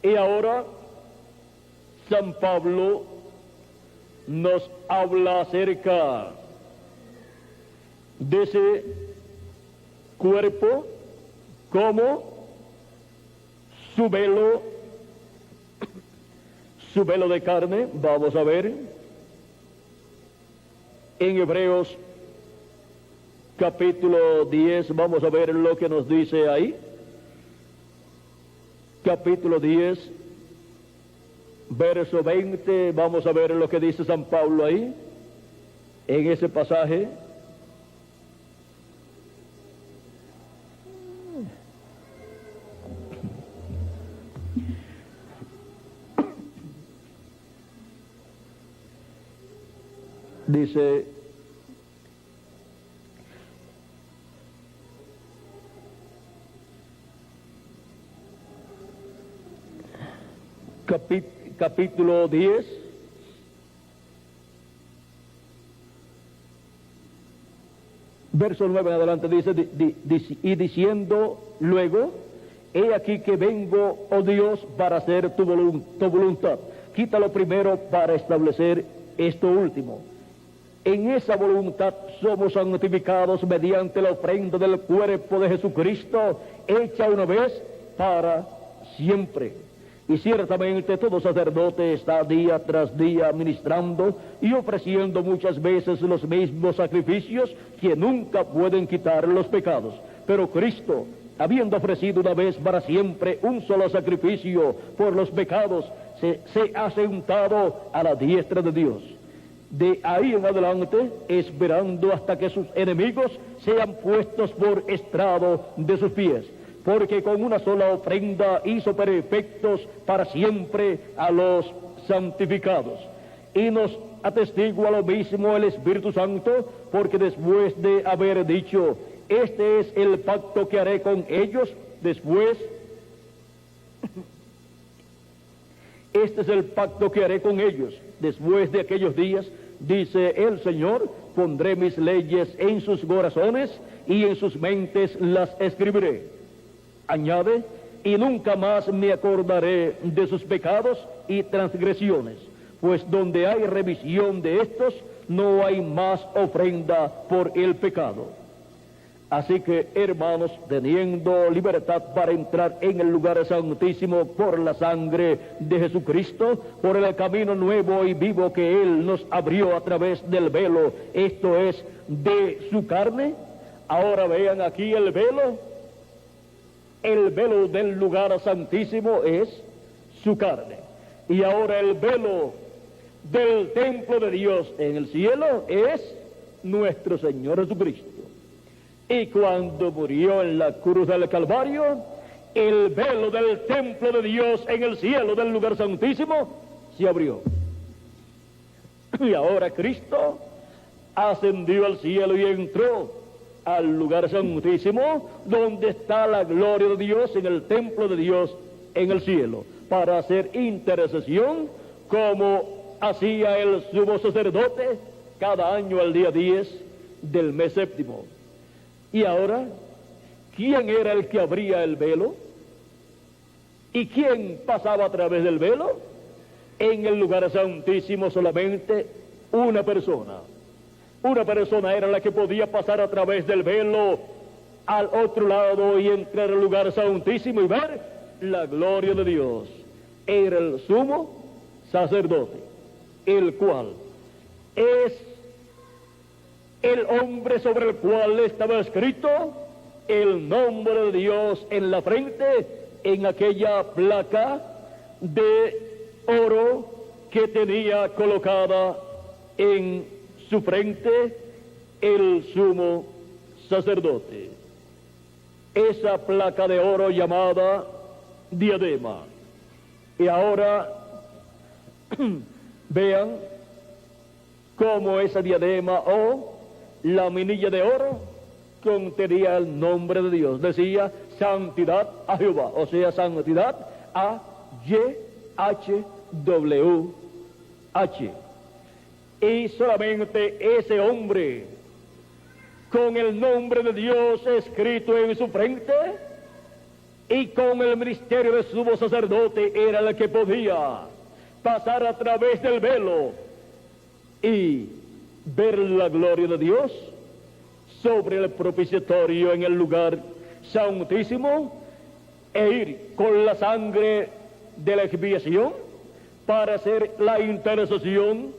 Y ahora San Pablo nos habla acerca de ese cuerpo como su velo de carne. Vamos a ver en Hebreos capítulo 10, vamos a ver lo que nos dice ahí. Capítulo 10, verso 20, vamos a ver lo que dice San Pablo ahí, en ese pasaje. Dice, capítulo 10, verso 9 en adelante, dice, y diciendo luego, he aquí que vengo, oh Dios, para hacer tu voluntad. Quítalo primero para establecer esto último. En esa voluntad somos santificados mediante la ofrenda del cuerpo de Jesucristo, hecha una vez para siempre. Y ciertamente todo sacerdote está día tras día ministrando y ofreciendo muchas veces los mismos sacrificios que nunca pueden quitar los pecados. Pero Cristo, habiendo ofrecido una vez para siempre un solo sacrificio por los pecados, se ha sentado a la diestra de Dios. De ahí en adelante, esperando hasta que sus enemigos sean puestos por estrado de sus pies, porque con una sola ofrenda hizo perfectos para siempre a los santificados. Y nos atestigua lo mismo el Espíritu Santo, porque después de haber dicho, este es el pacto que haré con ellos, después, este es el pacto que haré con ellos, después de aquellos días, dice el Señor, pondré mis leyes en sus corazones y en sus mentes las escribiré. Añade, y nunca más me acordaré de sus pecados y transgresiones, pues donde hay remisión de estos, no hay más ofrenda por el pecado. Así que, hermanos, teniendo libertad para entrar en el lugar santísimo por la sangre de Jesucristo, por el camino nuevo y vivo que Él nos abrió a través del velo, esto es, de su carne. Ahora vean aquí el velo del lugar santísimo es su carne. Y ahora el velo del templo de Dios en el cielo es nuestro Señor Jesucristo. Y cuando murió en la cruz del Calvario, el velo del templo de Dios en el cielo del lugar santísimo se abrió. Y ahora Cristo ascendió al cielo y entró al lugar santísimo, donde está la gloria de Dios, en el templo de Dios en el cielo, para hacer intercesión, como hacía el sumo sacerdote cada año al día 10 del mes séptimo. Y ahora, ¿quién era el que abría el velo? ¿Y quién pasaba a través del velo? En el lugar santísimo solamente una persona. Una persona era la que podía pasar a través del velo al otro lado y entrar al lugar santísimo y ver la gloria de Dios. Era el sumo sacerdote, el cual es el hombre sobre el cual estaba escrito el nombre de Dios en la frente, en aquella placa de oro que tenía colocada en su frente el sumo sacerdote. Esa placa de oro llamada diadema. Y ahora vean cómo esa diadema o la minilla de oro contenía el nombre de Dios. Decía santidad a Jehová, o sea, santidad a YHWH. Y solamente ese hombre, con el nombre de Dios escrito en su frente, y con el ministerio de sumo sacerdote era el que podía pasar a través del velo y ver la gloria de Dios sobre el propiciatorio en el lugar santísimo e ir con la sangre de la expiación para hacer la intercesión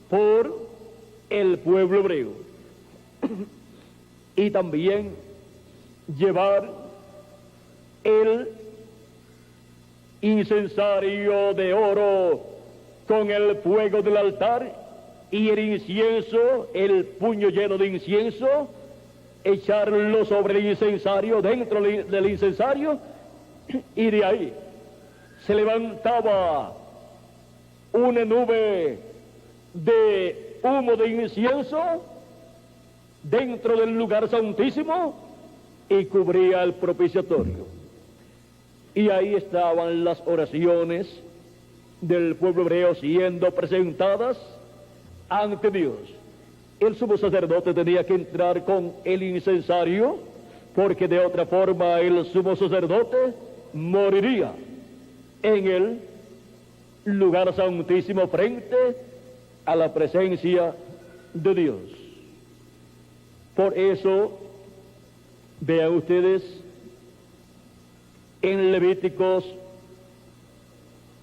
por el pueblo hebreo y también llevar el incensario de oro con el fuego del altar y el incienso, el puño lleno de incienso, echarlo sobre el incensario, dentro del incensario, y de ahí se levantaba una nube de humo de incienso dentro del lugar santísimo y cubría el propiciatorio. Y ahí estaban las oraciones del pueblo hebreo siendo presentadas ante Dios. El sumo sacerdote tenía que entrar con el incensario, porque de otra forma el sumo sacerdote moriría en el lugar santísimo frente a la presencia de Dios. Por eso, vean ustedes, en Levíticos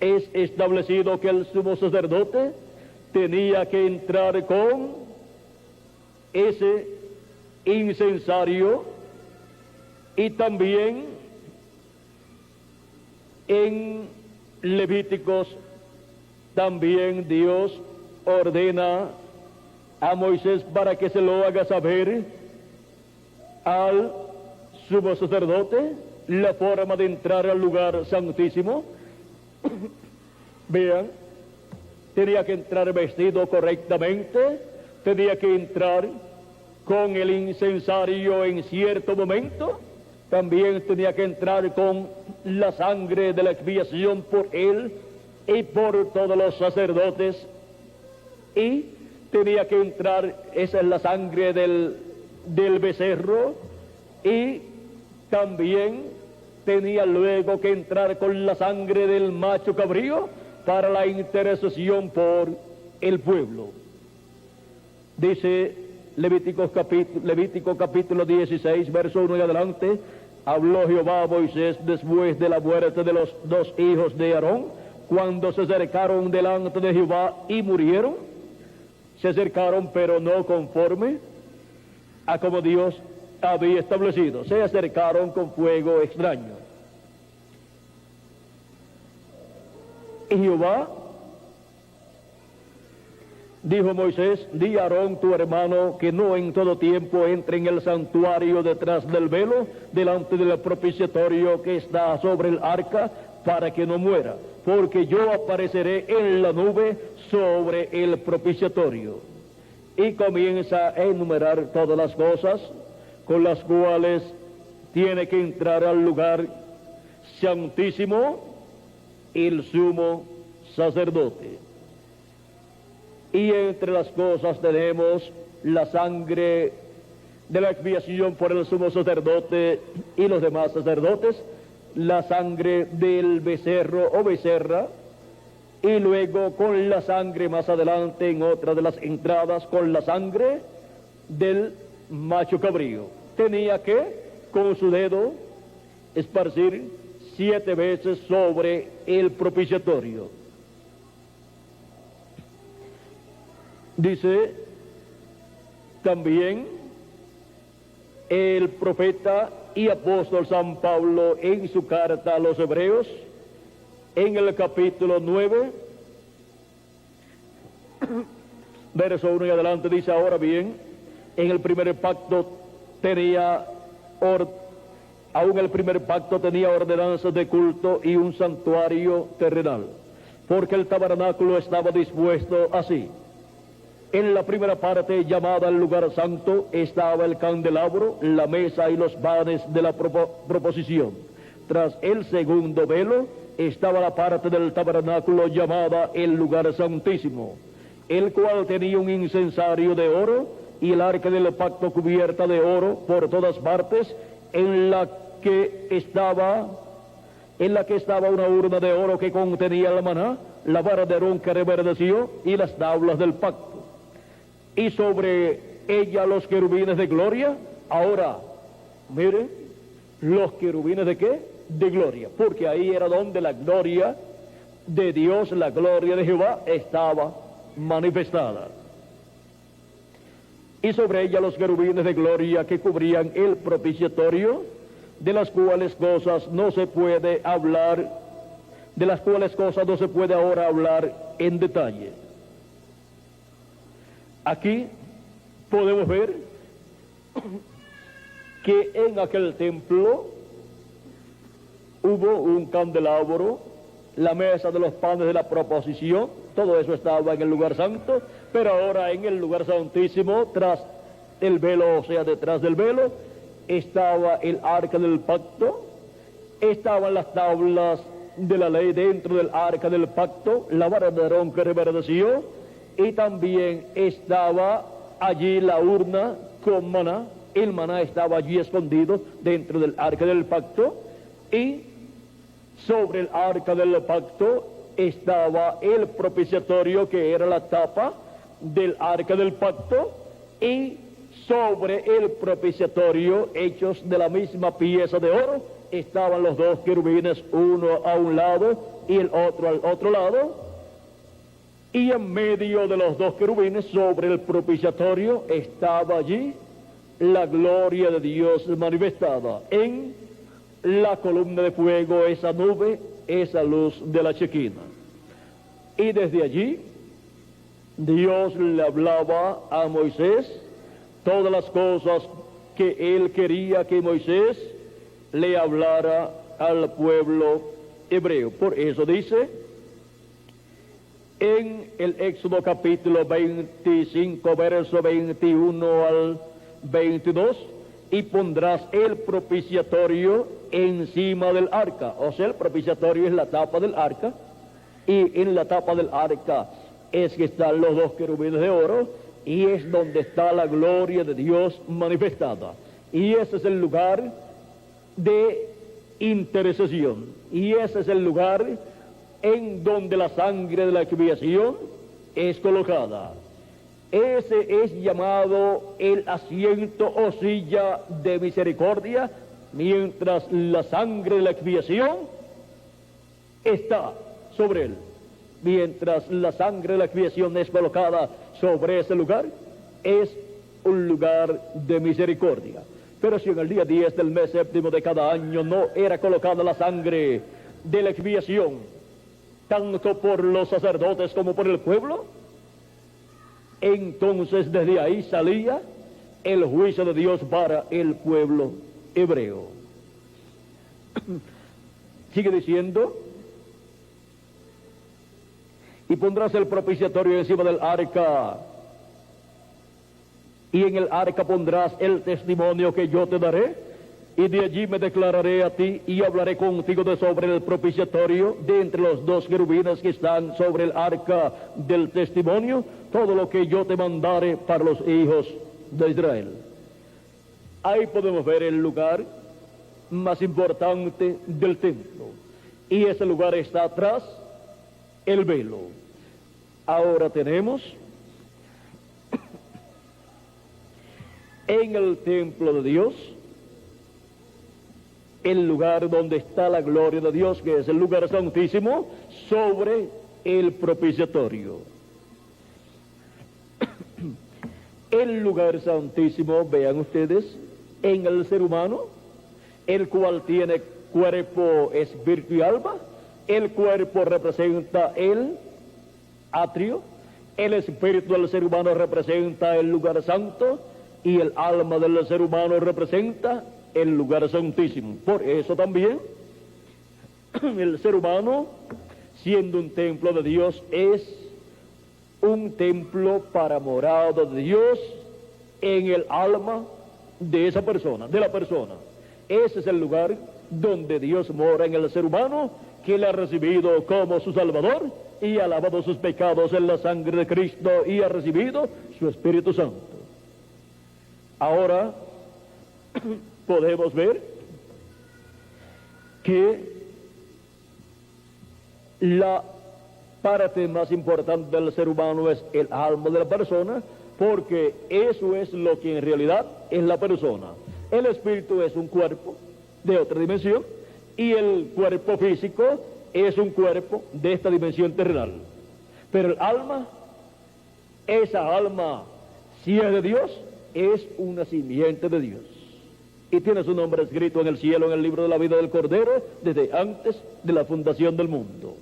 es establecido que el sumo sacerdote tenía que entrar con ese incensario, y también en Levíticos también Dios ordena a Moisés para que se lo haga saber al sumo sacerdote la forma de entrar al lugar santísimo. Vean, tenía que entrar vestido correctamente, tenía que entrar con el incensario en cierto momento, también tenía que entrar con la sangre de la expiación por él y por todos los sacerdotes, y tenía que entrar, esa es la sangre del becerro, y también tenía luego que entrar con la sangre del macho cabrío para la intercesión por el pueblo. Dice Levítico capítulo 16, verso 1 y adelante: habló Jehová a Moisés después de la muerte de los dos hijos de Aarón, cuando se acercaron delante de Jehová y murieron. Se acercaron, pero no conforme a como Dios había establecido. Se acercaron con fuego extraño. Y Jehová dijo a Moisés: di a Aarón tu hermano que no en todo tiempo entre en el santuario detrás del velo, delante del propiciatorio que está sobre el arca, para que no muera, porque yo apareceré en la nube sobre el propiciatorio. Y comienza a enumerar todas las cosas con las cuales tiene que entrar al lugar santísimo el sumo sacerdote. Y entre las cosas tenemos la sangre de la expiación por el sumo sacerdote y los demás sacerdotes, la sangre del becerro o becerra, y luego con la sangre más adelante en otra de las entradas, con la sangre del macho cabrío. Tenía que con su dedo esparcir 7 veces sobre el propiciatorio. Dice también el profeta y apóstol San Pablo en su carta a los Hebreos, en el capítulo 9, verso 1 y adelante, dice: ahora bien, en el primer pacto aún el primer pacto tenía ordenanzas de culto y un santuario terrenal, porque el tabernáculo estaba dispuesto así. En la primera parte, llamada el lugar santo, estaba el candelabro, la mesa y los panes de la proposición. Tras el segundo velo estaba la parte del tabernáculo llamada el lugar santísimo, el cual tenía un incensario de oro y el arca del pacto cubierta de oro por todas partes, en la que estaba en la que estaba una urna de oro que contenía el maná, la vara de Aarón que reverdeció y las tablas del pacto. Y sobre ella los querubines de gloria. Ahora, mire, los querubines de qué? De gloria, porque ahí era donde la gloria de Dios, la gloria de Jehová estaba manifestada. Y sobre ella los querubines de gloria que cubrían el propiciatorio, de las cuales cosas no se puede hablar, de las cuales cosas no se puede ahora hablar en detalle. Aquí podemos ver que en aquel templo hubo un candelabro, la mesa de los panes de la proposición, todo eso estaba en el lugar santo, pero ahora en el lugar santísimo, tras el velo, o sea, detrás del velo, estaba el arca del pacto, estaban las tablas de la ley dentro del arca del pacto, la vara de Aarón que reverdeció, y también estaba allí la urna con maná. El maná estaba allí escondido dentro del arca del pacto, y sobre el arca del pacto estaba el propiciatorio, que era la tapa del arca del pacto, y sobre el propiciatorio, hechos de la misma pieza de oro, estaban los dos querubines, uno a un lado y el otro al otro lado, y en medio de los dos querubines, sobre el propiciatorio, estaba allí la gloria de Dios manifestada en la columna de fuego, esa nube, esa luz de la Chequina. Y desde allí Dios le hablaba a Moisés todas las cosas que él quería que Moisés le hablara al pueblo hebreo. Por eso dice en el Éxodo capítulo 25, verso 21 al 22, y pondrás el propiciatorio encima del arca. O sea, el propiciatorio es la tapa del arca, y en la tapa del arca es que están los dos querubines de oro, y es donde está la gloria de Dios manifestada. Y ese es el lugar de intercesión, y ese es el lugar en donde la sangre de la expiación es colocada. Ese es llamado el asiento o silla de misericordia, mientras la sangre de la expiación está sobre él. Mientras la sangre de la expiación es colocada sobre ese lugar, es un lugar de misericordia. Pero si en el día 10 del mes séptimo de cada año no era colocada la sangre de la expiación, tanto por los sacerdotes como por el pueblo, entonces desde ahí salía el juicio de Dios para el pueblo hebreo. Sigue diciendo: y pondrás el propiciatorio encima del arca, y en el arca pondrás el testimonio que yo te daré, y de allí me declararé a ti y hablaré contigo de sobre el propiciatorio, de entre los dos querubines que están sobre el arca del testimonio, todo lo que yo te mandare para los hijos de Israel. Ahí podemos ver el lugar más importante del templo, y ese lugar está atrás el velo. Ahora tenemos en el templo de Dios el lugar donde está la gloria de Dios, que es el lugar santísimo, sobre el propiciatorio. El lugar santísimo, vean ustedes, en el ser humano, el cual tiene cuerpo, espíritu y alma. El cuerpo representa el atrio, el espíritu del ser humano representa el lugar santo, y el alma del ser humano representa el lugar santísimo. Por eso también el ser humano, siendo un templo de Dios, es un templo para morada de Dios en el alma de esa persona, de la persona. Ese es el lugar donde Dios mora en el ser humano, que le ha recibido como su Salvador y ha lavado sus pecados en la sangre de Cristo y ha recibido su Espíritu Santo. Ahora podemos ver que La parte más importante del ser humano es el alma de la persona, porque eso es lo que en realidad es la persona. El espíritu es un cuerpo de otra dimensión y el cuerpo físico es un cuerpo de esta dimensión terrenal. Pero el alma, esa alma, si es de Dios, es una simiente de Dios. Y tiene su nombre escrito en el cielo, en el libro de la vida del Cordero, desde antes de la fundación del mundo.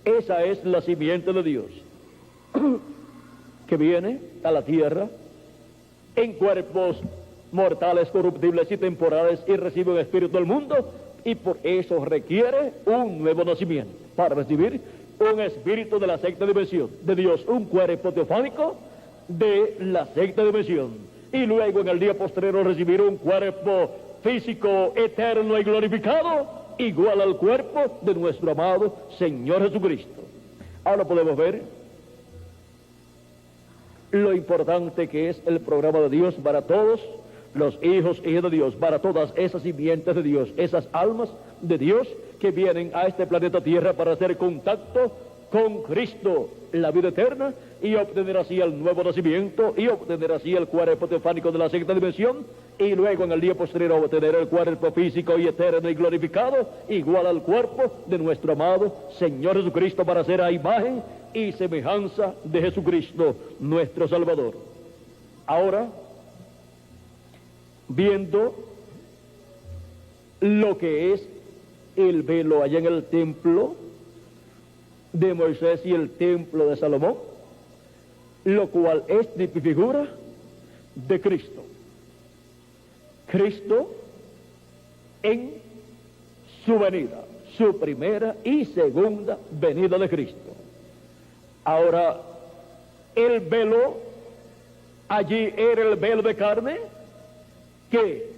Esa es la simiente de Dios, que viene a la tierra en cuerpos mortales, corruptibles y temporales, y recibe el espíritu del mundo, y por eso requiere un nuevo nacimiento, para recibir un espíritu de la sexta dimensión de Dios, un cuerpo teofánico de la sexta dimensión, y luego en el día postrero recibir un cuerpo físico eterno y glorificado, igual al cuerpo de nuestro amado Señor Jesucristo. Ahora podemos ver lo importante que es el programa de Dios para todos los hijos y hijas de Dios, para todas esas simientes de Dios, esas almas de Dios que vienen a este planeta Tierra para hacer contacto con Cristo, la vida eterna, y obtener así el nuevo nacimiento, y obtener así el cuerpo teofánico de la sexta dimensión, y luego en el día posterior obtener el cuerpo físico y eterno y glorificado, igual al cuerpo de nuestro amado Señor Jesucristo, para ser a imagen y semejanza de Jesucristo, nuestro Salvador. Ahora, viendo lo que es el velo allá en el templo de Moisés y el templo de Salomón, lo cual es figura de Cristo. Cristo en su venida, su primera y segunda venida de Cristo. Ahora, el velo allí era el velo de carne que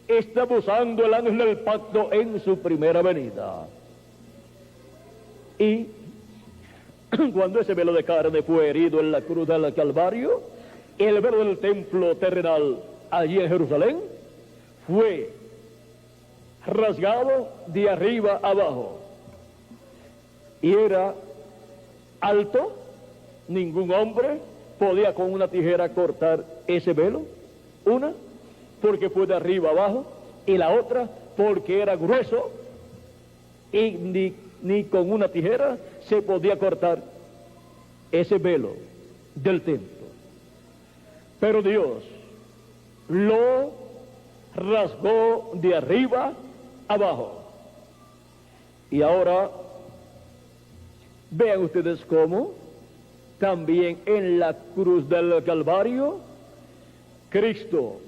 estaba usando el ángel del pacto en su primera venida. Y cuando ese velo de carne fue herido en la cruz del Calvario, el velo del templo terrenal allí en Jerusalén fue rasgado de arriba abajo. Y era alto, ningún hombre podía con una tijera cortar ese velo. Una, porque fue de arriba abajo, y la otra, porque era grueso, y ni con una tijera se podía cortar ese velo del templo. Pero Dios lo rasgó de arriba abajo. Y ahora vean ustedes cómo también en la cruz del Calvario Cristo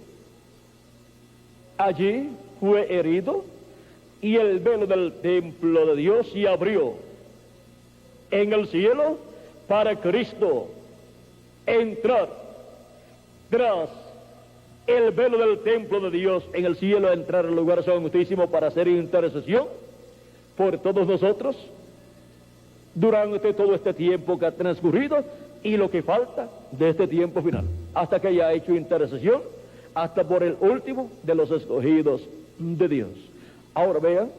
allí fue herido, y el velo del templo de Dios se abrió en el cielo para Cristo entrar tras el velo del templo de Dios en el cielo, entrar al lugar santísimo para hacer intercesión por todos nosotros durante todo este tiempo que ha transcurrido y lo que falta de este tiempo final, hasta que haya hecho intercesión hasta por el último de los escogidos de Dios. Ahora vean,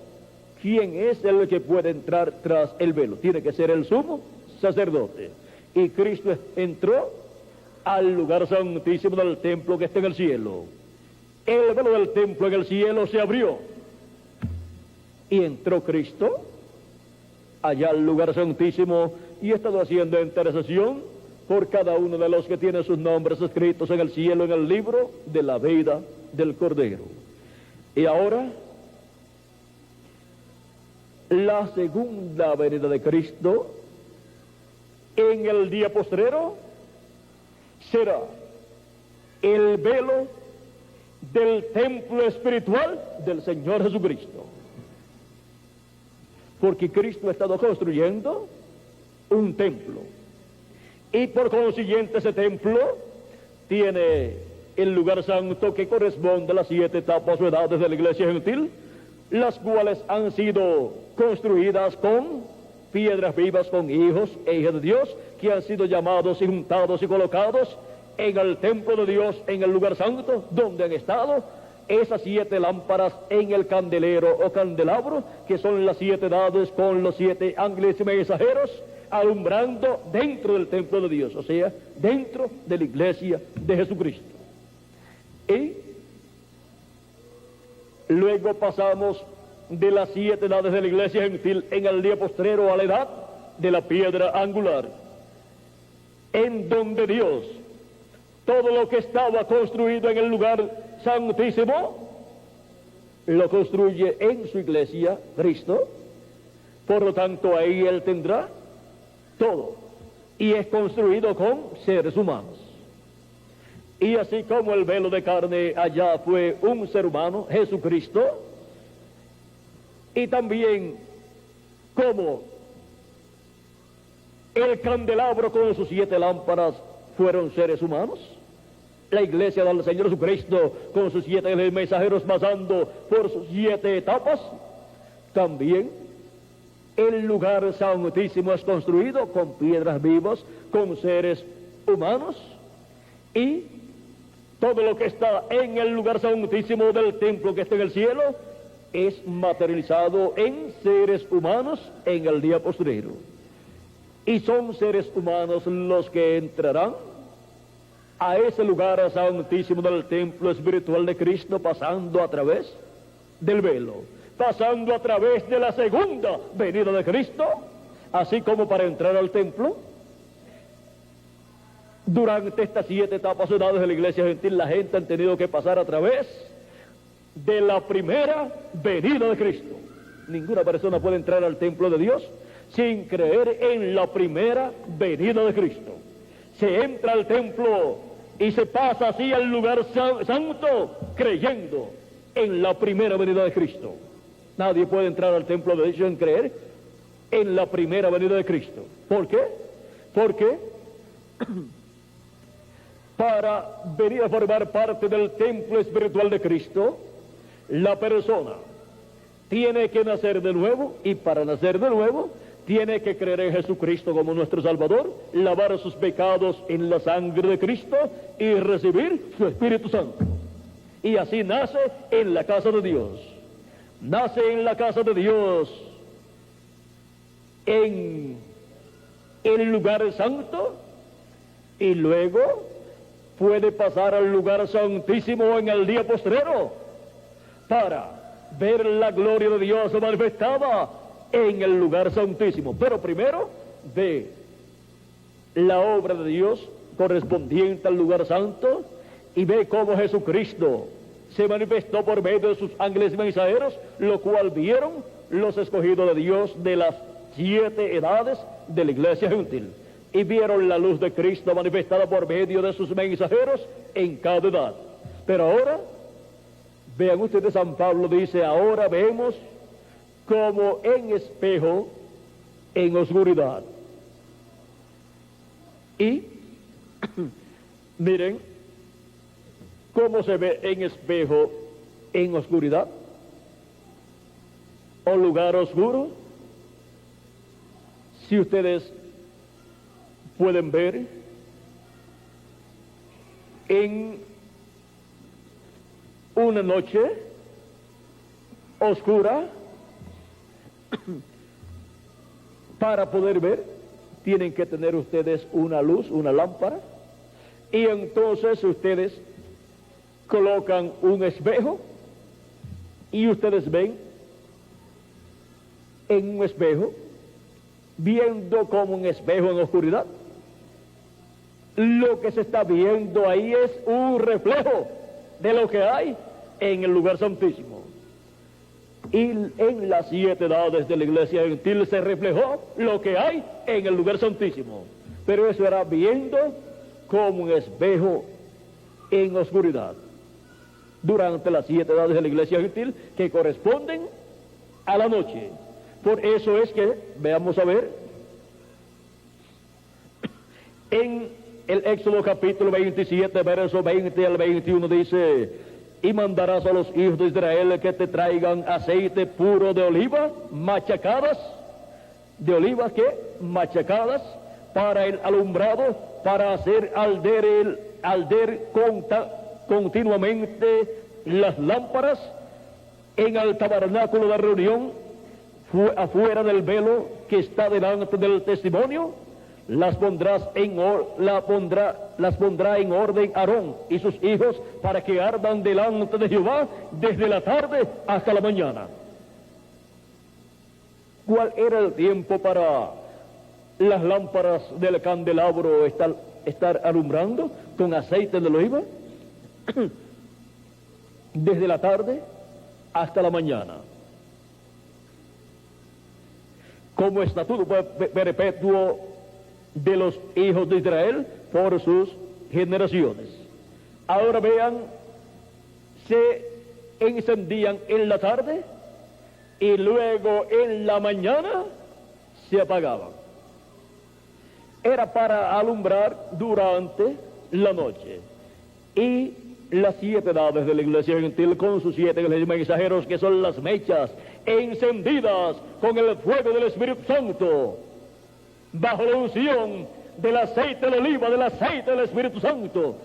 ¿quién es el que puede entrar tras el velo? Tiene que ser el sumo sacerdote. Y Cristo entró al lugar santísimo del templo que está en el cielo. El velo del templo en el cielo se abrió y entró Cristo allá al lugar santísimo, y ha estado haciendo intercesión por cada uno de los que tienen sus nombres escritos en el cielo, en el libro de la vida del Cordero. Y ahora, la segunda venida de Cristo en el día postrero será el velo del templo espiritual del Señor Jesucristo. Porque Cristo ha estado construyendo un templo, y por consiguiente ese templo tiene el lugar santo que corresponde a las 7 etapas o edades de la iglesia gentil, las cuales han sido construidas con piedras vivas, con hijos e hijas de Dios, que han sido llamados y juntados y colocados en el templo de Dios, en el lugar santo, donde han estado esas 7 lámparas en el candelero o candelabro, que son las 7 edades con los 7 ángeles y mensajeros, alumbrando dentro del templo de Dios, o sea, dentro de la iglesia de Jesucristo. Y luego pasamos de las 7 edades de la iglesia gentil en el día postrero a la edad de la piedra angular, en donde Dios, todo lo que estaba construido en el lugar santísimo, lo construye en su iglesia, Cristo. Por lo tanto, ahí Él tendrá todo, y es construido con seres humanos. Y así como el velo de carne allá fue un ser humano, Jesucristo, y también como el candelabro con sus 7 lámparas fueron seres humanos, la iglesia del Señor Jesucristo con sus 7 mensajeros pasando por sus 7 etapas, también el lugar santísimo es construido con piedras vivas, con seres humanos, y todo lo que está en el lugar santísimo del templo que está en el cielo es materializado en seres humanos en el día postrero. Y son seres humanos los que entrarán a ese lugar santísimo del templo espiritual de Cristo, pasando a través del velo, pasando a través de la segunda venida de Cristo, así como para entrar al templo. Durante estas 7 etapas o edades de la iglesia gentil, la gente ha tenido que pasar a través de la primera venida de Cristo. Ninguna persona puede entrar al templo de Dios sin creer en la primera venida de Cristo. Se entra al templo y se pasa así al lugar santo creyendo en la primera venida de Cristo. Nadie puede entrar al templo de Dios sin creer en la primera venida de Cristo. ¿Por qué? Porque para venir a formar parte del templo espiritual de Cristo, la persona tiene que nacer de nuevo, y para nacer de nuevo tiene que creer en Jesucristo como nuestro Salvador, lavar sus pecados en la sangre de Cristo y recibir su Espíritu Santo. Y así nace en la casa de Dios. Nace en la casa de Dios, en el lugar santo, y luego puede pasar al lugar santísimo en el día postrero para ver la gloria de Dios manifestada en el lugar santísimo. Pero primero ve la obra de Dios correspondiente al lugar santo y ve cómo Jesucristo se manifestó por medio de sus ángeles mensajeros, lo cual vieron los escogidos de Dios de las 7 edades de la iglesia gentil, y vieron la luz de Cristo manifestada por medio de sus mensajeros en cada edad. Pero ahora, vean ustedes, San Pablo dice, ahora vemos como en espejo, en oscuridad. Y miren cómo se ve en espejo, en oscuridad, o lugar oscuro. Si ustedes pueden ver en una noche oscura, para poder ver, tienen que tener ustedes una luz, una lámpara, y entonces ustedes colocan un espejo y ustedes ven en un espejo, viendo como un espejo en oscuridad. Lo que se está viendo ahí es un reflejo de lo que hay en el lugar santísimo. Y en las 7 edades de la iglesia gentil se reflejó lo que hay en el lugar santísimo. Pero eso era viendo como un espejo en oscuridad. Durante las 7 edades de la iglesia gentil, que corresponden a la noche. Por eso es que, veamos a ver, en el Éxodo capítulo 27, verso 20 al 21 dice: y mandarás a los hijos de Israel que te traigan aceite puro de oliva, machacadas, de oliva que machacadas, para el alumbrado, para hacer arder continuamente las lámparas en el tabernáculo de reunión, afuera del velo que está delante del testimonio, las pondrá en orden Aarón y sus hijos para que ardan delante de Jehová desde la tarde hasta la mañana. ¿Cuál era el tiempo para las lámparas del candelabro estar alumbrando con aceite de oliva? Desde la tarde hasta la mañana, como estatuto perpetuo de los hijos de Israel por sus generaciones. Ahora vean, se encendían en la tarde y luego en la mañana se apagaban. Era para alumbrar durante la noche. Y las 7 edades de la iglesia gentil con sus 7 mensajeros, que son las mechas encendidas con el fuego del Espíritu Santo, bajo la unción del aceite de oliva, del aceite del Espíritu Santo.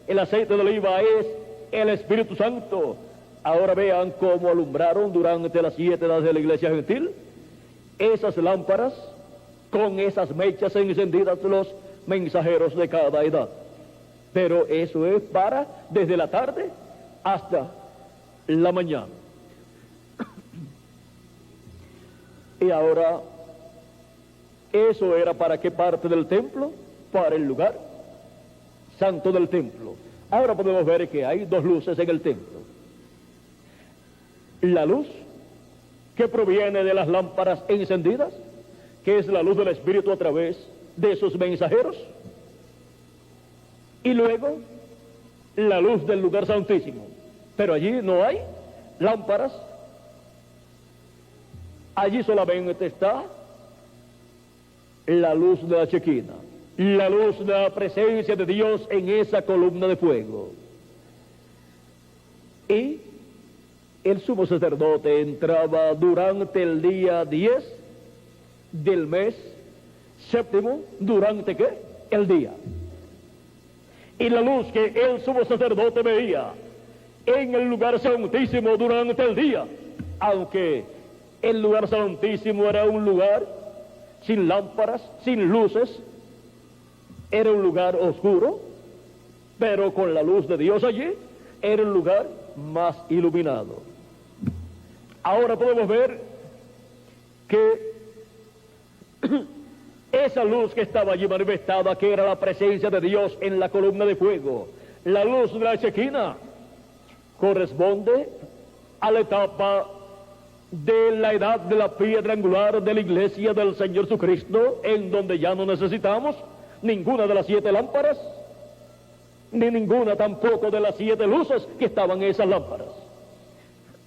El aceite de oliva es el Espíritu Santo. Ahora vean cómo alumbraron durante las 7 edades de la iglesia gentil esas lámparas con esas mechas encendidas, los mensajeros de cada edad. Pero eso es para desde la tarde hasta la mañana. Y ahora, eso era para qué parte del templo, para el lugar santo del templo. Ahora podemos ver que hay 2 luces en el templo. La luz que proviene de las lámparas encendidas, que es la luz del Espíritu a través de esos mensajeros. Y luego, la luz del lugar santísimo. Pero allí no hay lámparas. Allí solamente está la luz de la Shequina, la luz de la presencia de Dios en esa columna de fuego. Y el sumo sacerdote entraba durante el día 10 del mes séptimo. ¿Durante qué? El día. Y la luz que el sumo sacerdote veía en el lugar santísimo durante el día, aunque el lugar santísimo era un lugar sin lámparas, sin luces, era un lugar oscuro, pero con la luz de Dios allí, era un lugar más iluminado. Ahora podemos ver que esa luz que estaba allí manifestada, que era la presencia de Dios en la columna de fuego, la luz de la Shequina, corresponde a la etapa de la edad de la piedra angular de la iglesia del Señor Jesucristo, en donde ya no necesitamos ninguna de las 7 lámparas, ni ninguna tampoco de las 7 luces que estaban en esas lámparas.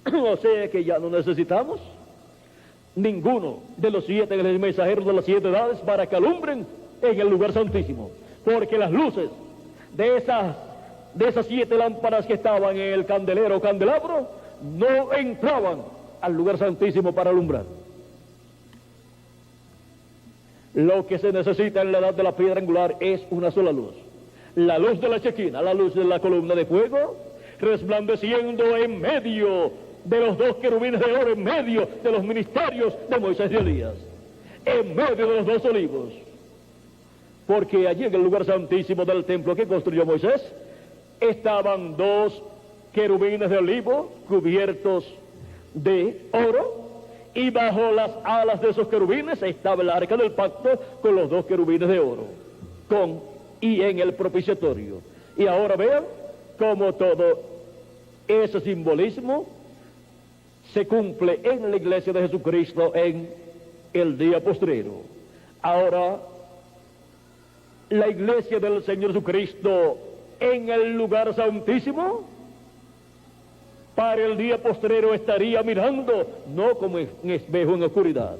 O sea que ya no necesitamos ninguno de los 7 mensajeros de las 7 edades para que alumbren en el lugar santísimo, porque las luces de esas 7 lámparas que estaban en el candelero o candelabro no entraban al lugar santísimo para alumbrar. Lo que se necesita en la edad de la piedra angular es una sola luz, la luz de la Shequina, la luz de la columna de fuego, resplandeciendo en medio de los 2 querubines de oro, en medio de los ministerios de Moisés y Elías, en medio de los 2 olivos. Porque allí en el lugar santísimo del templo que construyó Moisés estaban 2 querubines de olivo cubiertos de oro, y bajo las alas de esos querubines estaba el arca del pacto con los 2 querubines de oro, y en el propiciatorio. Y ahora vean cómo todo ese simbolismo se cumple en la iglesia de Jesucristo en el día postrero. Ahora, la iglesia del Señor Jesucristo en el lugar santísimo, para el día postrero estaría mirando, no como en espejo en oscuridad,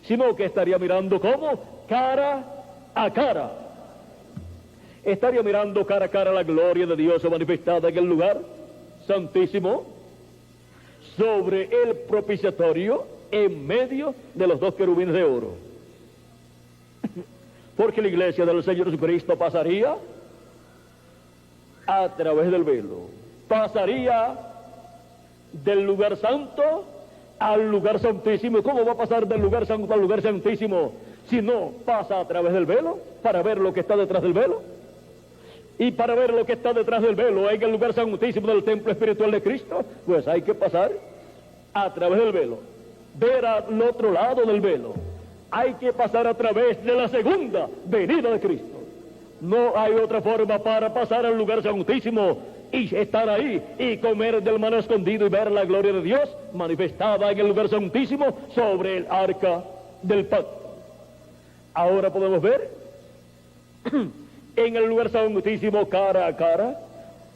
sino que estaría mirando como cara a cara. Estaría mirando cara a cara la gloria de Dios manifestada en el lugar santísimo, sobre el propiciatorio, en medio de los 2 querubines de oro. Porque la iglesia del Señor Jesucristo pasaría a través del velo, pasaría del lugar santo al lugar santísimo. ¿Cómo va a pasar del lugar santo al lugar santísimo si no pasa a través del velo para ver lo que está detrás del velo? Y para ver lo que está detrás del velo en el lugar santísimo del templo espiritual de Cristo, pues hay que pasar a través del velo, ver al otro lado del velo. Hay que pasar a través de la segunda venida de Cristo. No hay otra forma para pasar al lugar santísimo y estar ahí y comer del maná escondido y ver la gloria de Dios manifestada en el lugar santísimo sobre el arca del pacto. Ahora podemos ver en el lugar santísimo cara a cara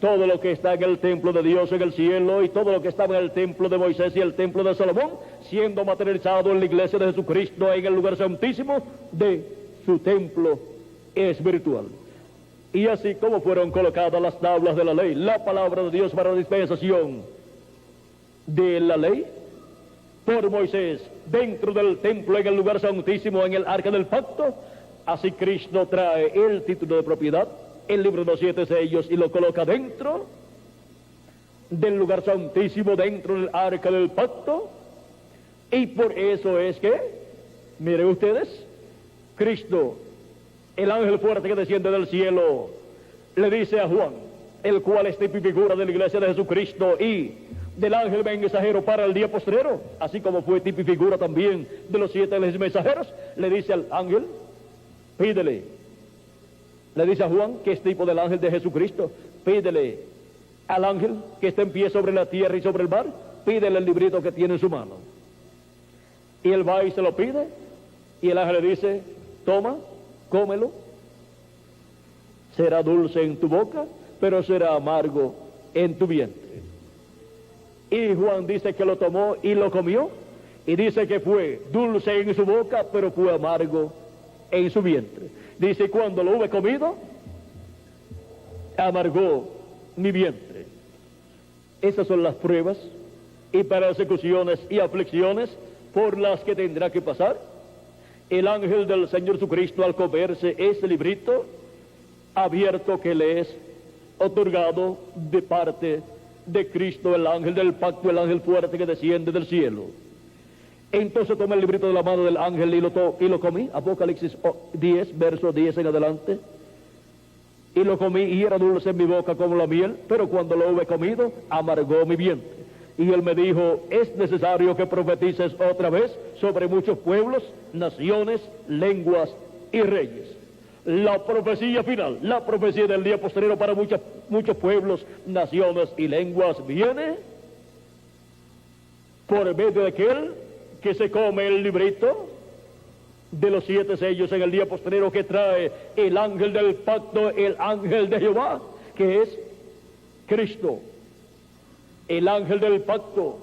todo lo que está en el templo de Dios en el cielo y todo lo que estaba en el templo de Moisés y el templo de Salomón, siendo materializado en la iglesia de Jesucristo en el lugar santísimo de su templo espiritual. Y así como fueron colocadas las tablas de la ley, la palabra de Dios para la dispensación de la ley, por Moisés, dentro del templo en el lugar santísimo, en el arca del pacto, así Cristo trae el título de propiedad, el libro de los 7 sellos, y lo coloca dentro del lugar santísimo, dentro del arca del pacto. Y por eso es que, miren ustedes, Cristo, el ángel fuerte que desciende del cielo, le dice a Juan, el cual es tipo y figura de la iglesia de Jesucristo y del ángel mensajero para el día postrero, así como fue tipo y figura también de los 7 mensajeros, le dice al ángel, pídele. Le dice a Juan, que es tipo del ángel de Jesucristo, pídele al ángel que está en pie sobre la tierra y sobre el mar, pídele el librito que tiene en su mano. Y él va y se lo pide, y el ángel le dice, toma, cómelo, será dulce en tu boca, pero será amargo en tu vientre. Y Juan dice que lo tomó y lo comió, y dice que fue dulce en su boca, pero fue amargo en su vientre. Dice, cuando lo hube comido, amargó mi vientre. Esas son las pruebas y persecuciones y aflicciones por las que tendrá que pasar el ángel del Señor Jesucristo al comerse ese librito abierto que le es otorgado de parte de Cristo, el ángel del pacto, el ángel fuerte que desciende del cielo. Entonces tomé el librito de la mano del ángel y lo comí, Apocalipsis 10, verso 10 en adelante, y lo comí y era dulce en mi boca como la miel, pero cuando lo hube comido, amargó mi vientre. Y él me dijo, es necesario que profetices otra vez sobre muchos pueblos, naciones, lenguas y reyes. La profecía final, la profecía del día posterior para muchos pueblos, naciones y lenguas viene por medio de aquel que se come el librito de los 7 sellos en el día posterior que trae el ángel del pacto, el ángel de Jehová, que es Cristo, el ángel del pacto,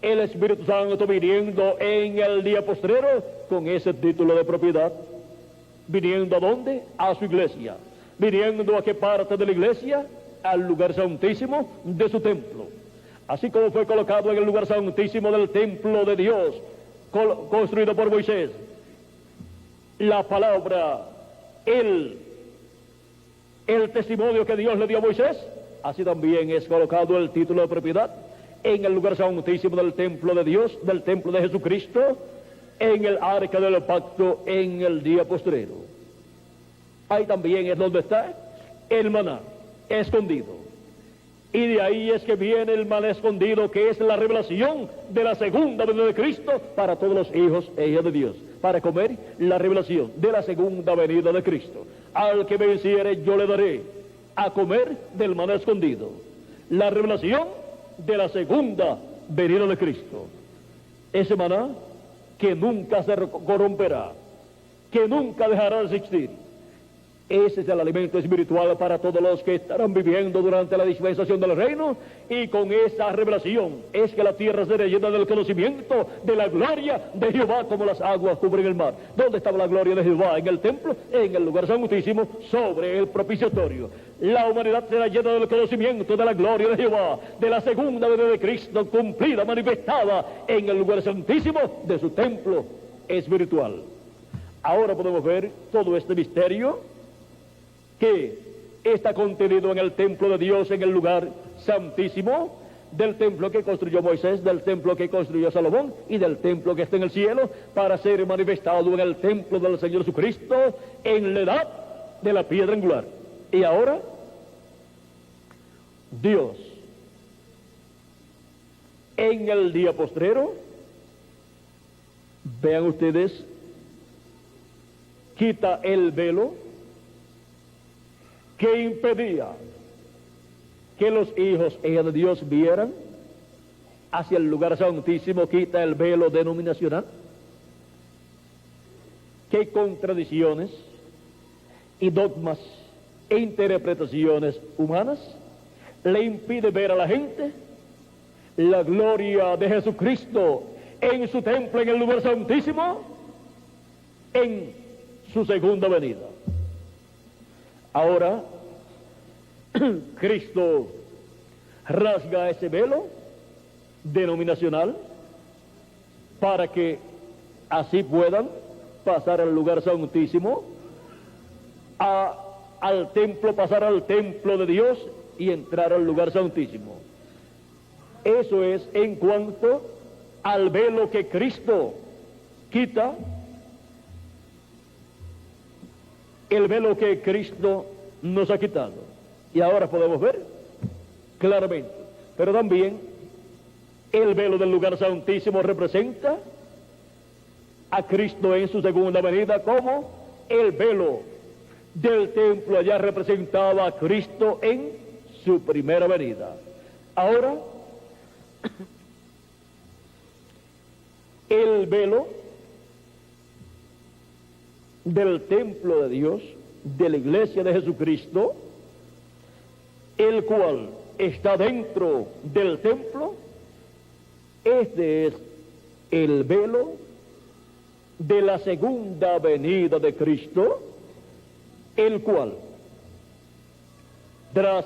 el Espíritu Santo viniendo en el día posterior con ese título de propiedad. ¿Viniendo a dónde? A su iglesia. ¿Viniendo a qué parte de la iglesia? Al lugar santísimo de su templo. Así como fue colocado en el lugar santísimo del templo de Dios, construido por Moisés, la palabra, el testimonio que Dios le dio a Moisés, así también es colocado el título de propiedad en el lugar santísimo del templo de Dios, del templo de Jesucristo, en el arca del pacto en el día postrero. Ahí también es donde está el maná escondido. Y de ahí es que viene el maná escondido, que es la revelación de la segunda venida de Cristo para todos los hijos e hijas de Dios, para comer la revelación de la segunda venida de Cristo. Al que me venciere yo le daré a comer del maná escondido, la revelación de la segunda venida de Cristo. Ese maná que nunca se corromperá, que nunca dejará de existir. Ese es el alimento espiritual para todos los que estarán viviendo durante la dispensación del reino, y con esa revelación es que la tierra será llena del conocimiento de la gloria de Jehová como las aguas cubren el mar. ¿Dónde estaba la gloria de Jehová? En el templo, en el lugar santísimo, sobre el propiciatorio. La humanidad será llena del conocimiento de la gloria de Jehová, de la segunda venida de Cristo cumplida, manifestada en el lugar santísimo de su templo espiritual. Ahora podemos ver todo este misterio que está contenido en el templo de Dios, en el lugar santísimo, del templo que construyó Moisés, del templo que construyó Salomón y del templo que está en el cielo, para ser manifestado en el templo del Señor Jesucristo en la edad de la piedra angular. Y ahora, Dios, en el día postrero, vean ustedes, quita el velo que impedía que los hijos de Dios vieran hacia el lugar santísimo, quita el velo denominacional. ¿Qué contradicciones y dogmas e interpretaciones humanas le impide ver a la gente la gloria de Jesucristo en su templo, en el lugar santísimo, en su segunda venida? Ahora, Cristo rasga ese velo denominacional para que así puedan pasar al lugar santísimo, al templo, pasar al templo de Dios y entrar al lugar santísimo. Eso es en cuanto al velo que Cristo quita, el velo que Cristo nos ha quitado. Y ahora podemos ver claramente. Pero también el velo del lugar santísimo representa a Cristo en su segunda venida, como el velo del templo allá representaba a Cristo en su primera venida. Ahora, el velo del templo de Dios, de la iglesia de Jesucristo, el cual está dentro del templo, este es el velo de la segunda venida de Cristo, el cual, tras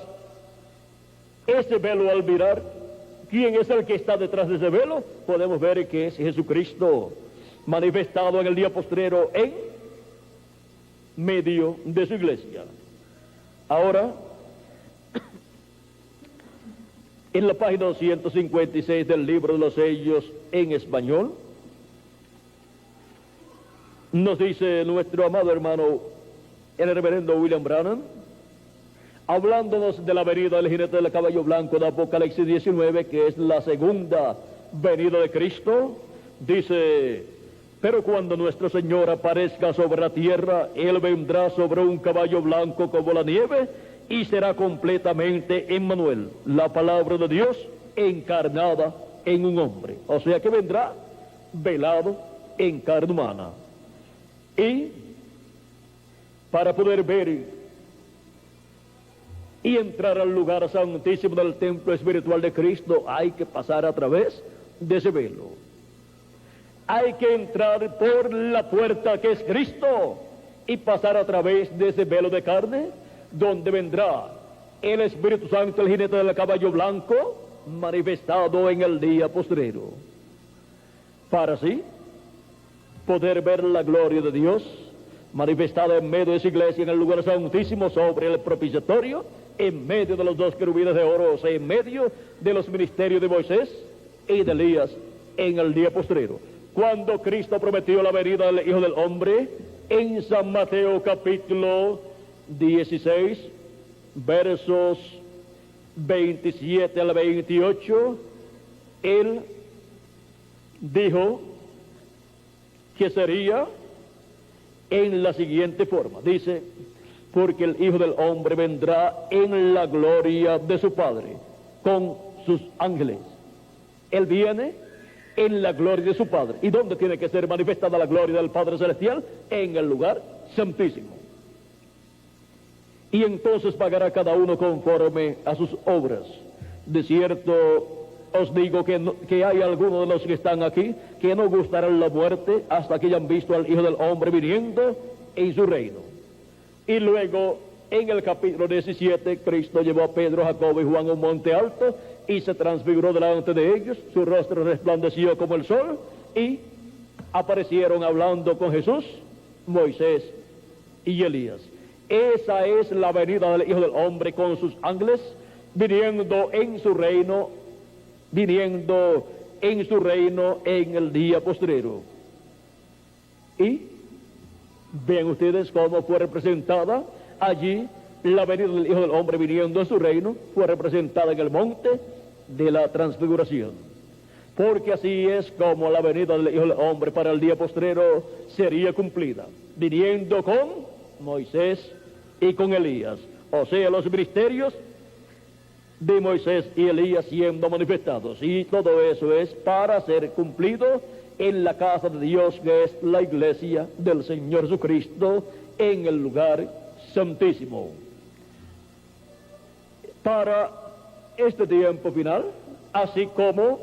ese velo, al mirar quién es el que está detrás de ese velo, podemos ver que es Jesucristo manifestado en el día postrero en medio de su iglesia. Ahora, en la página 256 del libro de los sellos en español, nos dice nuestro amado hermano, el reverendo William Branham, hablándonos de la venida del jinete del caballo blanco de Apocalipsis 19, que es la segunda venida de Cristo, dice: pero cuando nuestro Señor aparezca sobre la tierra, Él vendrá sobre un caballo blanco como la nieve, y será completamente Emmanuel, la palabra de Dios encarnada en un hombre. O sea que vendrá velado en carne humana. Y para poder ver y entrar al lugar santísimo del templo espiritual de Cristo, hay que pasar a través de ese velo. Hay que entrar por la puerta que es Cristo y pasar a través de ese velo de carne, donde vendrá el Espíritu Santo, el jinete del caballo blanco, manifestado en el día postrero, para así poder ver la gloria de Dios manifestada en medio de su iglesia, en el lugar santísimo, sobre el propiciatorio, en medio de los dos querubines de oro, en medio de los ministerios de Moisés y de Elías en el día postrero. Cuando Cristo prometió la venida del Hijo del Hombre, en San Mateo capítulo 16, versos 27 al 28, Él dijo que sería en la siguiente forma. Dice: porque el Hijo del Hombre vendrá en la gloria de su Padre con sus ángeles. Él viene en la gloria de su Padre. ¿Y dónde tiene que ser manifestada la gloria del Padre Celestial? En el lugar santísimo. Y entonces pagará cada uno conforme a sus obras. De cierto os digo que hay algunos de los que están aquí que no gustarán la muerte hasta que hayan visto al Hijo del Hombre viniendo en su reino. Y luego, en el capítulo 17, Cristo llevó a Pedro, Jacobo y Juan a un monte alto y se transfiguró delante de ellos. Su rostro resplandeció como el sol y aparecieron hablando con Jesús, Moisés y Elías. Esa es la venida del Hijo del Hombre con sus ángeles, viniendo en su reino viniendo en su reino en el día postrero. Y vean ustedes cómo fue representada allí la venida del Hijo del Hombre viniendo en su reino, fue representada en el monte de la transfiguración. Porque así es como la venida del Hijo del Hombre para el día postrero sería cumplida, viniendo con Moisés y con Elías, o sea, los ministerios de Moisés y Elías siendo manifestados, y todo eso es para ser cumplido en la casa de Dios, que es la iglesia del Señor Jesucristo, en el lugar santísimo. Para este tiempo final, así como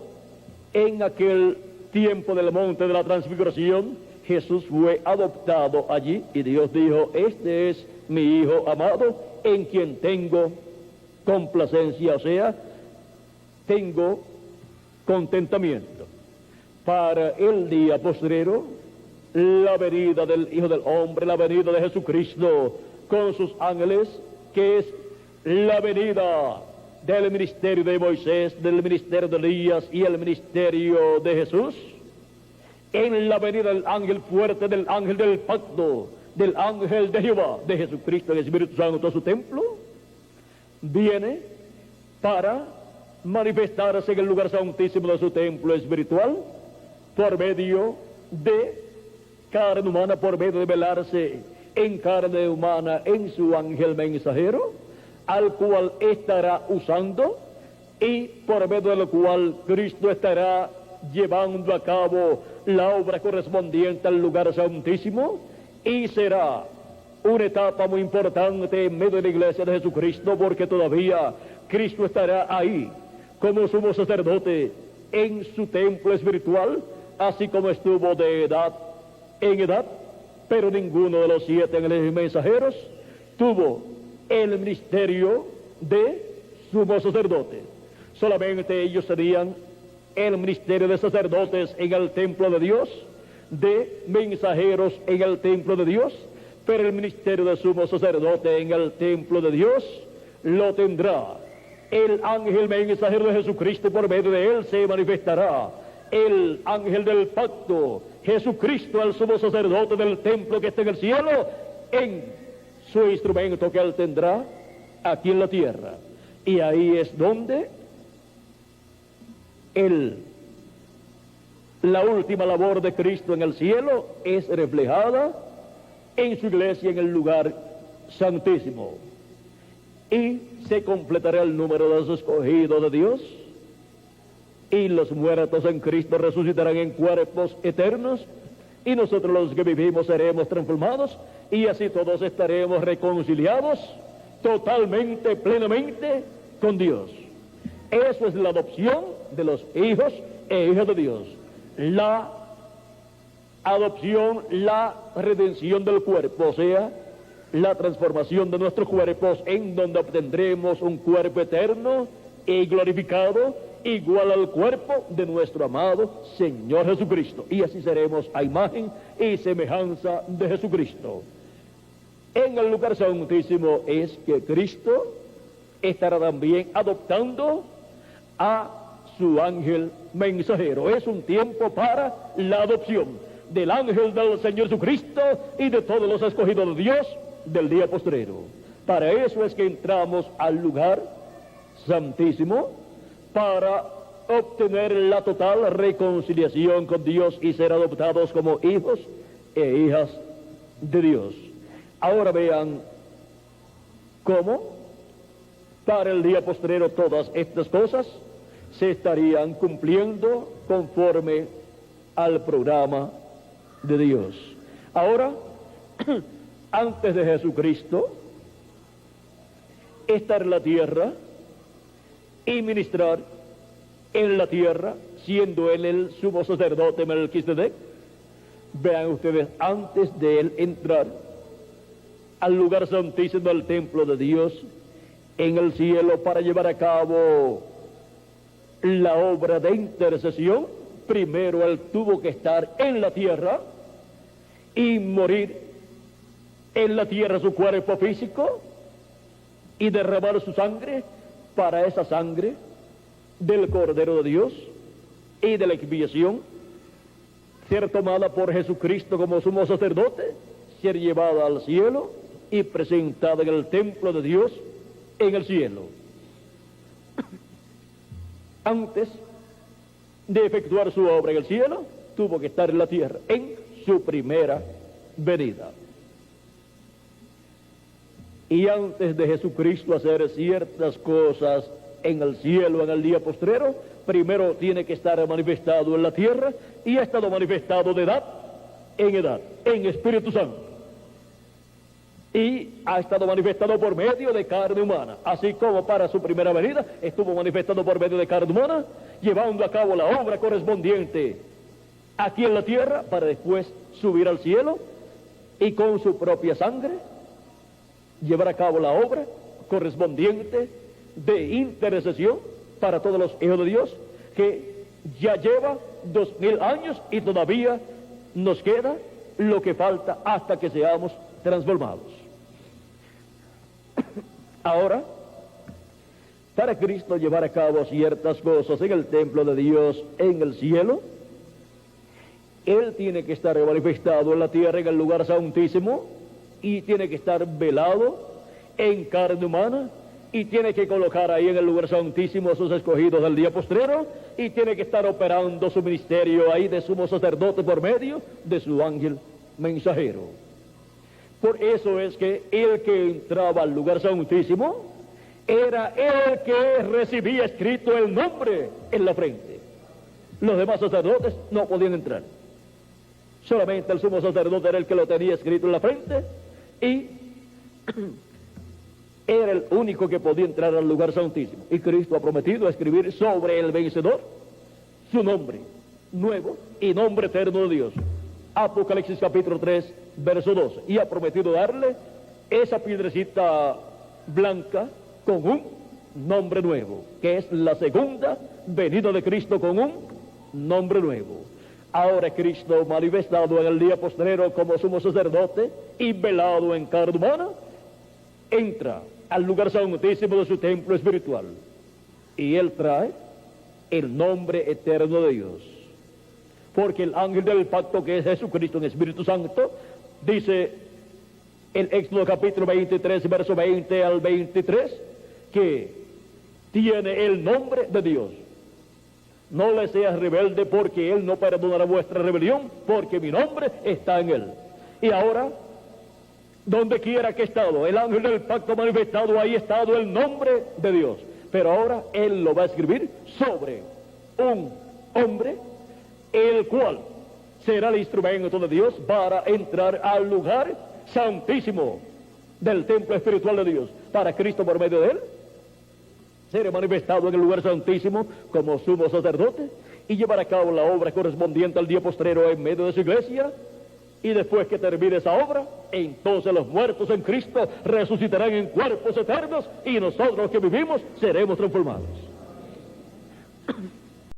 en aquel tiempo del monte de la transfiguración, Jesús fue adoptado allí y Dios dijo: este es mi Hijo amado, en quien tengo complacencia, o sea, tengo contentamiento. Para el día postrero, la venida del Hijo del Hombre, la venida de Jesucristo con sus ángeles, que es la venida del ministerio de Moisés, del ministerio de Elías y el ministerio de Jesús, en la venida del ángel fuerte, del ángel del pacto, del ángel de Jehová, de Jesucristo, el Espíritu Santo a su templo, viene para manifestarse en el lugar santísimo de su templo espiritual, por medio de carne humana, por medio de velarse en carne humana en su ángel mensajero, al cual estará usando y por medio del cual Cristo estará llevando a cabo la obra correspondiente al lugar santísimo, y será una etapa muy importante en medio de la iglesia de Jesucristo, porque todavía Cristo estará ahí como sumo sacerdote en su templo espiritual, así como estuvo de edad en edad, pero ninguno de los 7 ángeles mensajeros tuvo el ministerio de sumo sacerdote. Solamente ellos serían el ministerio de sacerdotes en el templo de Dios, de mensajeros en el templo de Dios, pero el ministerio de sumo sacerdote en el templo de Dios lo tendrá el ángel mensajero de Jesucristo. Por medio de él se manifestará el ángel del pacto, Jesucristo, el sumo sacerdote del templo que está en el cielo, en su instrumento que él tendrá aquí en la tierra. Y ahí es donde la última labor de Cristo en el cielo es reflejada en su iglesia en el lugar santísimo. Y se completará el número de los escogidos de Dios, y los muertos en Cristo resucitarán en cuerpos eternos, y nosotros los que vivimos seremos transformados, y así todos estaremos reconciliados totalmente, plenamente con Dios. Eso es la adopción de los hijos e hijas de Dios. La adopción, la redención del cuerpo, o sea, la transformación de nuestros cuerpos, en donde obtendremos un cuerpo eterno y glorificado, igual al cuerpo de nuestro amado Señor Jesucristo. Y así seremos a imagen y semejanza de Jesucristo. En el lugar santísimo es que Cristo estará también adoptando a su ángel mensajero. Es un tiempo para la adopción del ángel del Señor Jesucristo y de todos los escogidos de Dios del día postrero. Para eso es que entramos al lugar santísimo, para obtener la total reconciliación con Dios y ser adoptados como hijos e hijas de Dios. Ahora vean cómo para el día postrero todas estas cosas se estarían cumpliendo conforme al programa de Dios. Ahora, antes de Jesucristo, estar en la tierra y ministrar en la tierra, siendo él el sumo sacerdote Melquisedec. Vean ustedes, antes de él entrar al lugar santísimo del templo de Dios en el cielo para llevar a cabo la obra de intercesión, primero él tuvo que estar en la tierra y morir en la tierra su cuerpo físico y derramar su sangre. Para esa sangre del Cordero de Dios y de la expiación, ser tomada por Jesucristo como sumo sacerdote, ser llevada al cielo y presentada en el templo de Dios en el cielo. Antes de efectuar su obra en el cielo, tuvo que estar en la tierra, en su primera venida. Y antes de Jesucristo hacer ciertas cosas en el cielo, en el día postrero, primero tiene que estar manifestado en la tierra, y ha estado manifestado de edad, en Espíritu Santo. Y ha estado manifestado por medio de carne humana, así como para su primera venida estuvo manifestado por medio de carne humana, llevando a cabo la obra correspondiente aquí en la tierra, para después subir al cielo y con su propia sangre llevar a cabo la obra correspondiente de intercesión para todos los hijos de Dios, que ya lleva 2000 años y todavía nos queda lo que falta hasta que seamos transformados. Ahora, para Cristo llevar a cabo ciertas cosas en el templo de Dios en el cielo, Él tiene que estar manifestado en la tierra, en el lugar santísimo, y tiene que estar velado en carne humana, y tiene que colocar ahí en el lugar santísimo a sus escogidos del día postrero, y tiene que estar operando su ministerio ahí de sumo sacerdote por medio de su ángel mensajero. Por eso es que el que entraba al lugar santísimo era el que recibía escrito el nombre en la frente. Los demás sacerdotes no podían entrar. Solamente el sumo sacerdote era el que lo tenía escrito en la frente, y era el único que podía entrar al lugar santísimo. Y Cristo ha prometido escribir sobre el vencedor su nombre nuevo y nombre eterno de Dios. Apocalipsis capítulo 3, verso 12. Y ha prometido darle esa piedrecita blanca con un nombre nuevo, que es la segunda venida de Cristo con un nombre nuevo. Ahora Cristo, manifestado en el día postrero como sumo sacerdote y velado en carne humana, entra al lugar santísimo de su templo espiritual, y Él trae el nombre eterno de Dios. Porque el ángel del pacto, que es Jesucristo en Espíritu Santo, dice en Éxodo capítulo 23, verso 20 al 23, que tiene el nombre de Dios. No le seas rebelde, porque Él no perdonará vuestra rebelión, porque mi nombre está en Él. Y ahora, donde quiera que he estado, el ángel del pacto manifestado, ahí ha estado el nombre de Dios. Pero ahora Él lo va a escribir sobre un hombre, el cual será el instrumento de Dios para entrar al lugar santísimo del templo espiritual de Dios. Para Cristo, por medio de Él, será manifestado en el lugar santísimo como sumo sacerdote, y llevar a cabo la obra correspondiente al día postrero en medio de su iglesia. Y después que termine esa obra, entonces los muertos en Cristo resucitarán en cuerpos eternos, y nosotros los que vivimos seremos transformados.